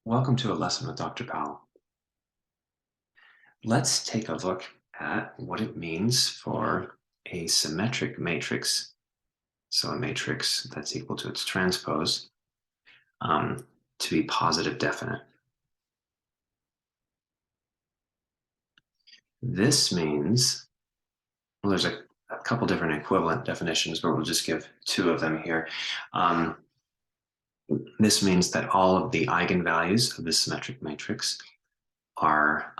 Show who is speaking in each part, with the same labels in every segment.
Speaker 1: Welcome to a lesson with Dr. Powell. Let's take a look at what it means for a symmetric matrix, so a matrix that's equal to its transpose, to be positive definite. This means, well, there's a couple different equivalent definitions, but we'll just give two of them here. This means that all of the eigenvalues of the symmetric matrix are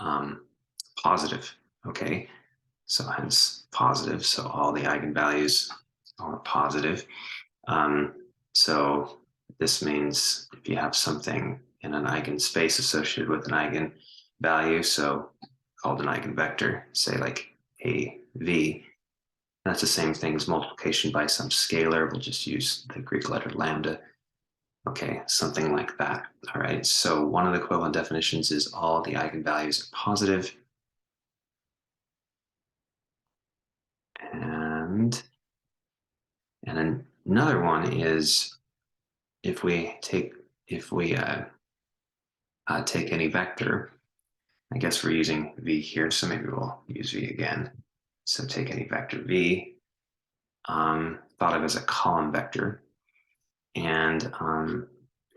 Speaker 1: positive, okay? So hence positive, so all the eigenvalues are positive. So this means if you have something in an eigenspace associated with an eigenvalue, so called an eigenvector, say like AV, that's the same thing as multiplication by some scalar. We'll just use the Greek letter lambda. Okay, something like that. All right, so one of the equivalent definitions is all the eigenvalues are positive. And another one is if we take any vector. I guess we're using v here, so maybe we'll use v again. So take any vector v, thought of as a column vector, and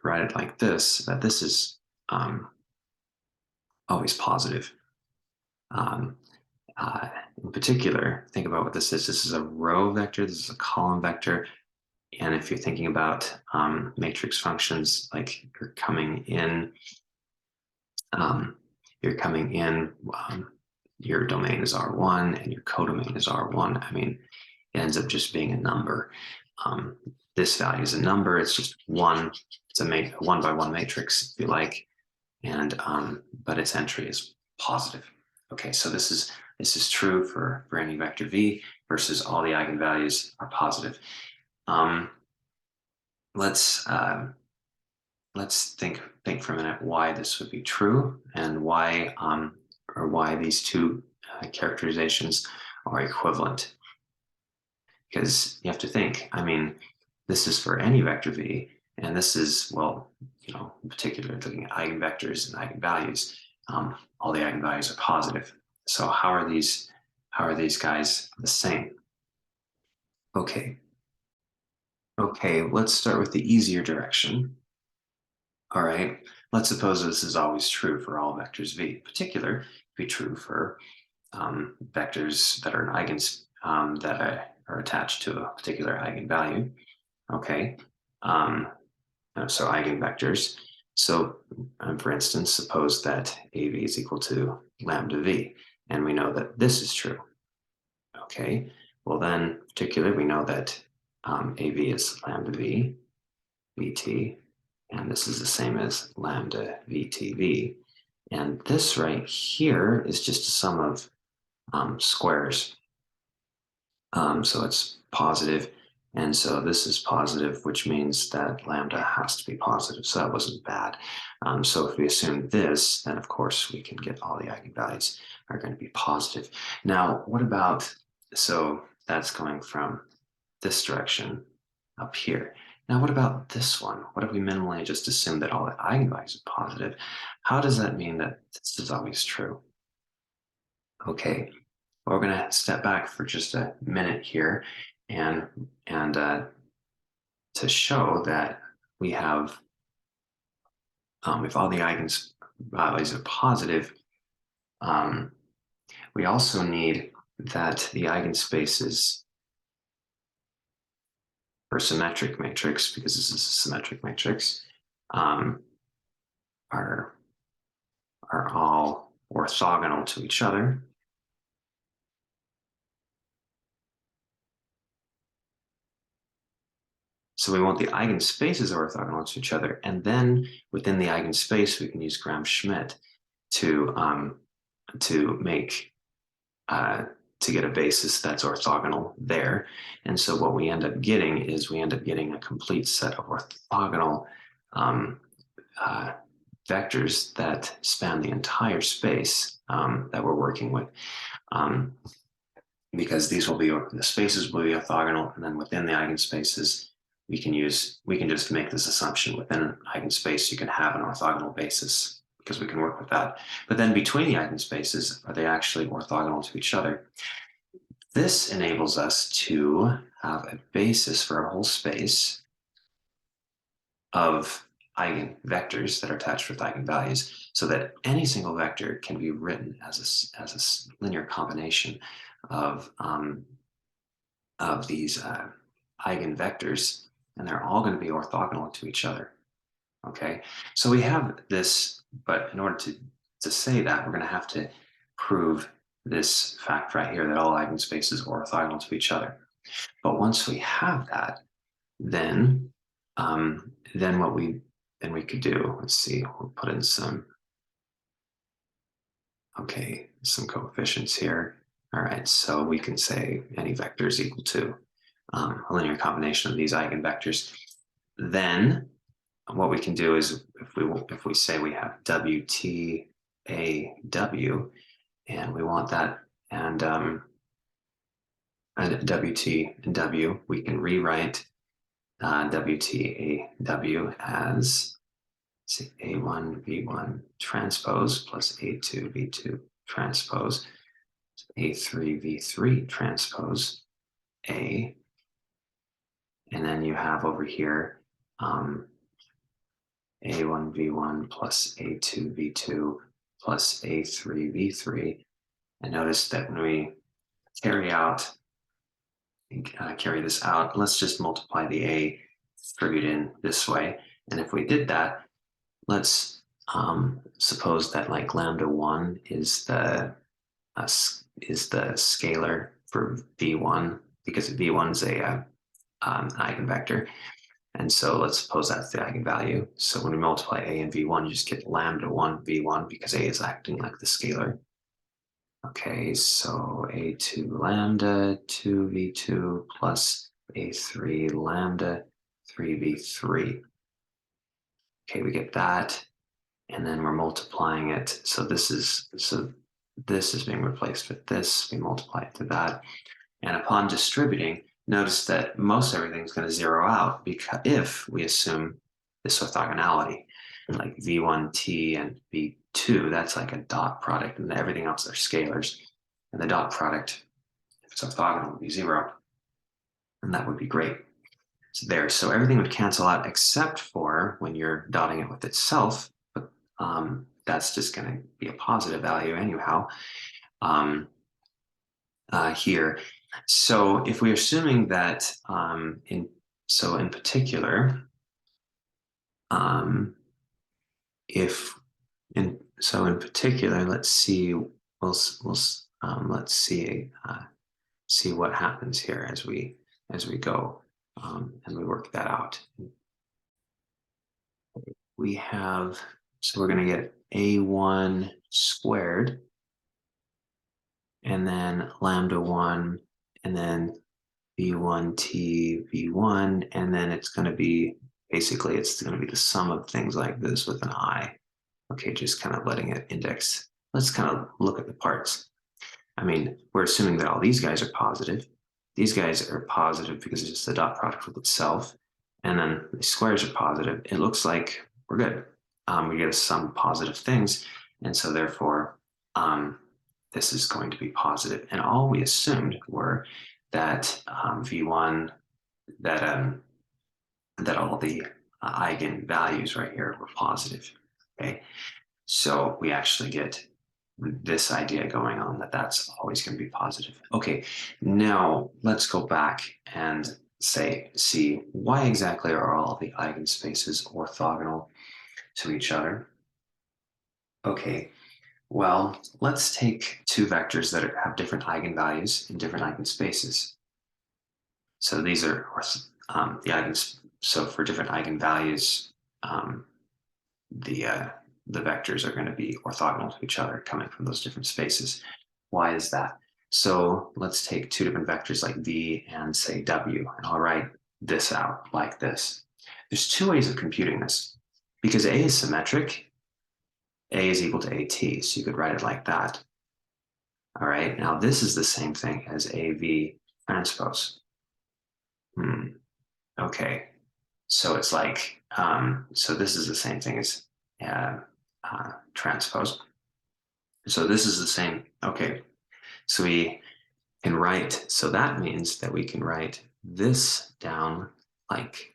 Speaker 1: write it like this, that this is always positive. In particular, think about what this is. This is a row vector, this is a column vector, and if you're thinking about matrix functions, like you're coming in, your domain is R1 and your codomain is R1. I mean, it ends up just being a number. This value is a number. It's just one. It's a one-by-one matrix, if you like, and but its entry is positive. Okay, so this is true for any vector v versus all the eigenvalues are positive. Let's think for a minute why this would be true and why these two characterizations are equivalent. Because you have to think, I mean, this is for any vector v, and this is, well, in particular, looking at eigenvectors and eigenvalues, all the eigenvalues are positive. So how are these guys the same? Okay, let's start with the easier direction. All right, let's suppose this is always true for all vectors v. In particular, be true for vectors that are that are attached to a particular eigenvalue. Okay, so eigenvectors. So, for instance, suppose that AV is equal to lambda v, and we know that this is true. Okay, well then, particularly, we know that AV is lambda v, vt, and this is the same as lambda vtv. And this right here is just a sum of squares. So it's positive, and so this is positive, which means that lambda has to be positive. So that wasn't bad. So if we assume this, then of course we can get all the eigenvalues are going to be positive. Now, what about, so that's going from this direction up here. Now, what about this one? What if we minimally just assume that all the eigenvalues are positive? How does that mean that this is always true? Okay, well, we're going to step back for just a minute here and to show that we have, if all the eigenvalues are positive, we also need that the eigenspaces for symmetric matrix, because this is a symmetric matrix, are all orthogonal to each other. So we want the eigenspaces orthogonal to each other, and then within the eigenspace, we can use Gram-Schmidt to make to get a basis that's orthogonal there. And so what we end up getting is a complete set of orthogonal vectors that span the entire space that we're working with. Because the spaces will be orthogonal, and then within the eigenspaces, we can just make this assumption within an eigenspace you can have an orthogonal basis, because we can work with that. But then between the eigenspaces, are they actually orthogonal to each other? This enables us to have a basis for a whole space of eigenvectors that are attached with eigenvalues, so that any single vector can be written as a linear combination of these eigenvectors, and they're all going to be orthogonal to each other. Okay, so we have this, but in order to say that, we're going to have to prove this fact right here, that all eigenspaces are orthogonal to each other. But once we have that, then what we could do, let's see, we'll put in some coefficients here. All right, so we can say any vector is equal to a linear combination of these eigenvectors. Then what we can do is, if we say we have WT A W, and we want that, and WT and W, we can rewrite WT A W as, say, A1 V1 transpose plus A2 V2 transpose, A3 V3 transpose A, and then you have over here A1 V1 plus A2 V2 plus A3 V3. And notice that when we carry this out, let's just multiply the A figured in this way. And if we did that, let's suppose that like lambda 1 is the scalar for V1, because V1 is an eigenvector. And so let's suppose that's the eigenvalue. So when we multiply A and V1, you just get lambda 1 V1, because A is acting like the scalar. Okay, so A2 lambda 2 V2 plus A3 lambda 3 V3. Okay, we get that. And then we're multiplying it. So this is being replaced with this. We multiply it to that. And upon distributing, notice that most everything is going to zero out, because if we assume this orthogonality, like V1t and V2, that's like a dot product, and everything else are scalars. And the dot product, if it's orthogonal, would be 0. And that would be great. So there. So everything would cancel out except for when you're dotting it with itself. But that's just going to be a positive value anyhow here. So if we're assuming that in particular, let's see, let's see what happens here as we go and we work that out. We have, so we're going to get A1 squared, and then lambda 1, and then V1t V1, and then it's going to be, basically it's going to be the sum of things like this with an I. Okay, just kind of letting it index. Let's kind of look at the parts. I mean, we're assuming that all these guys are positive. These guys are positive because it's just the dot product with itself. And then the squares are positive. It looks like we're good. We get a sum of positive things. And so therefore, this is going to be positive. And all we assumed were that V1, that all the eigenvalues right here were positive. Okay, so we actually get this idea going on, that that's always going to be positive. Okay, now let's go back and see why exactly are all the eigenspaces orthogonal to each other. Okay, well, let's take two vectors that have different eigenvalues in different eigenspaces. So these are the eigens. So for different eigenvalues, the vectors are going to be orthogonal to each other coming from those different spaces. Why is that? So let's take two different vectors like V and say W, and I'll write this out like this. There's two ways of computing this. Because A is symmetric, A is equal to AT, so you could write it like that. All right, now this is the same thing as AV transpose. Okay, So it's like, so this is the same thing as uh, transpose. So this is the same. Okay, so we can write, so that means that we can write this down like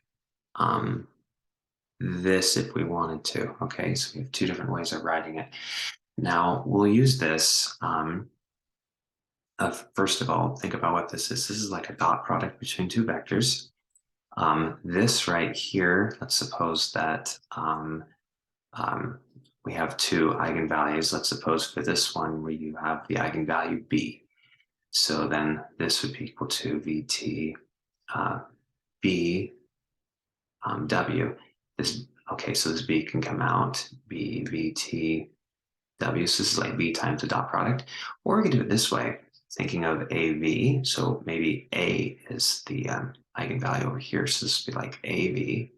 Speaker 1: um, this if we wanted to. Okay, so we have two different ways of writing it. Now we'll use this. First of all, think about what this is. This is like a dot product between two vectors. This right here, let's suppose that um, we have two eigenvalues. Let's suppose for this one where you have the eigenvalue b. So then this would be equal to Vt b w. This okay, so this b can come out b Vt w. So this is like v times the dot product. Or we could do it this way, thinking of av. So maybe a is the eigenvalue over here. So this would be like av.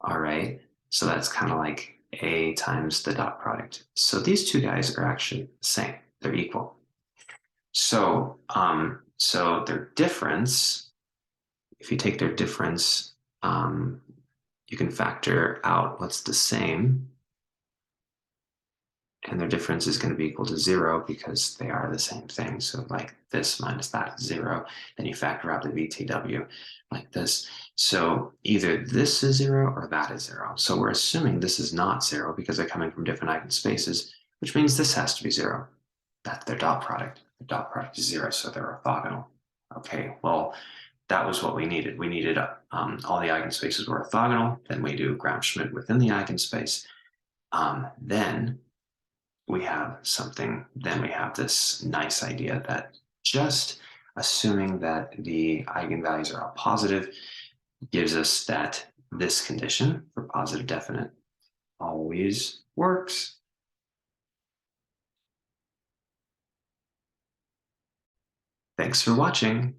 Speaker 1: All right. So that's kind of like a times the dot product. So these two guys are actually the same. They're equal. So their difference, if you take their difference, you can factor out what's the same, and their difference is going to be equal to 0 because they are the same thing. So like this minus that is 0. Then you factor out the VTW like this. So either this is 0 or that is 0. So we're assuming this is not 0 because they're coming from different eigenspaces, which means this has to be 0. That's their dot product. The dot product is 0, so they're orthogonal. Okay, well, that was what we needed. We needed all the eigenspaces were orthogonal. Then we do Gram-Schmidt within the eigenspace. Then we have something, then we have this nice idea that just assuming that the eigenvalues are all positive gives us that this condition for positive definite always works. Thanks for watching.